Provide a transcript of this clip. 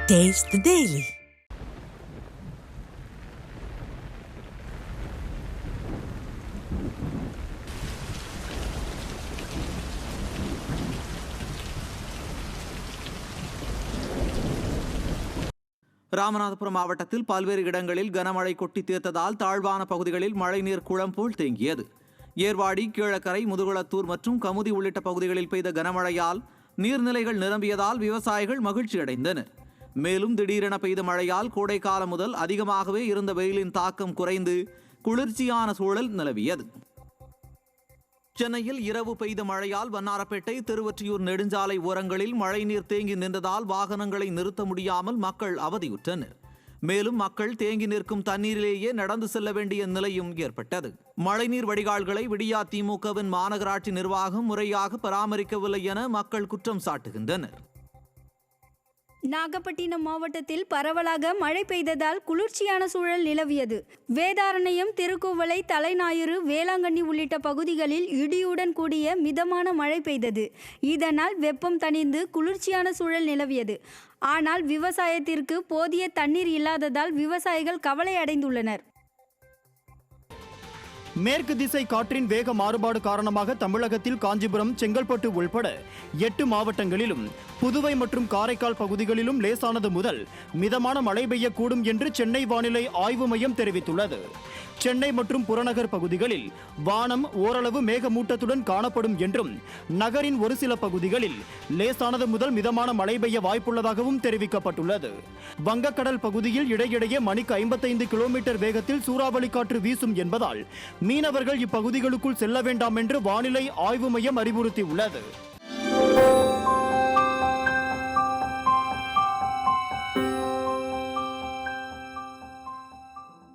Taste the Daily. Ramanathapuram மாவட்டத்தில் பல்வேறு இடங்களில் கனமழை கொட்டி தீர்த்ததால் தாழ்வான பகுதிகளில் மழைநீர் குளம் போல் தேங்கியது. ஏர்வாடி, கீழக்கரை, முதுகுளத்தூர் மற்றும் கமுதி உள்ளிட்ட பகுதிகளில் பெய்த கனமழையால் நீர்நிலைகள் நிரம்பியதால் விவசாயிகள் மகிழ்ச்சியடைந்தனர். மேலும் திடீரென பெய்த மழையால் கோடைக்காலம் முதல் அதிகமாகவே இருந்த வெயிலின் தாக்கம் குறைந்து குளிர்ச்சியான சூழல் நிலவியது. சென்னையில் இரவு பெய்த மழையால் வண்ணாரப்பேட்டை, திருவொற்றியூர் நெடுஞ்சாலை ஓரங்களில் மழைநீர் தேங்கி நின்றதால் வாகனங்களை நிறுத்த முடியாமல் மக்கள் அவதியுற்றனர். மேலும் மக்கள் தேங்கி நிற்கும் தண்ணீரிலேயே நடந்து செல்ல வேண்டிய நிலையும் ஏற்பட்டது. மழைநீர் வடிகால்களை விடியா திமுகவின் மாநகராட்சி நிர்வாகம் முறையாக பராமரிக்கவில்லை என மக்கள் குற்றம் சாட்டுகின்றனர். நாகப்பட்டினம் மாவட்டத்தில் பரவலாக மழை பெய்ததால் குளிர்ச்சியான சூழல் நிலவியது. வேதாரண்யம், திருக்குவளை, தலைஞாயிறு, வேளாங்கண்ணி உள்ளிட்ட பகுதிகளில் இடியுடன் கூடிய மிதமான மழை பெய்தது. இதனால் வெப்பம் தணிந்து குளிர்ச்சியான சூழல் நிலவியது. ஆனால் விவசாயத்திற்கு போதிய தண்ணீர் இல்லாததால் விவசாயிகள் கவலை அடைந்துள்ளனர். மேற்கு திசை காற்றின் வேக மாறுபாடு காரணமாக தமிழகத்தில் காஞ்சிபுரம், செங்கல்பட்டு உள்பட 8 மாவட்டங்களிலும் புதுவை மற்றும் காரைக்கால் பகுதிகளிலும் லேசானது முதல் மிதமான மழை பெய்யக்கூடும் என்று சென்னை வானிலை ஆய்வு மையம் தெரிவித்துள்ளது. சென்னை மற்றும் புறநகர் பகுதிகளில் வானம் ஓரளவு மேகமூட்டத்துடன் காணப்படும் என்றும் நகரின் ஒரு சில பகுதிகளில் லேசானது முதல் மிதமான மழை பெய்ய வாய்ப்புள்ளதாகவும் தெரிவிக்கப்பட்டுள்ளது. வங்கக்கடல் பகுதியில் இடையிடையே மணிக்கு 55 கிலோமீட்டர் வேகத்தில் சூறாவளி காற்று வீசும் என்பதால் மீனவர்கள் இப்பகுதிகளுக்குள் செல்ல வேண்டாம் என்று வானிலை ஆய்வு மையம் அறிவுறுத்தியுள்ளது.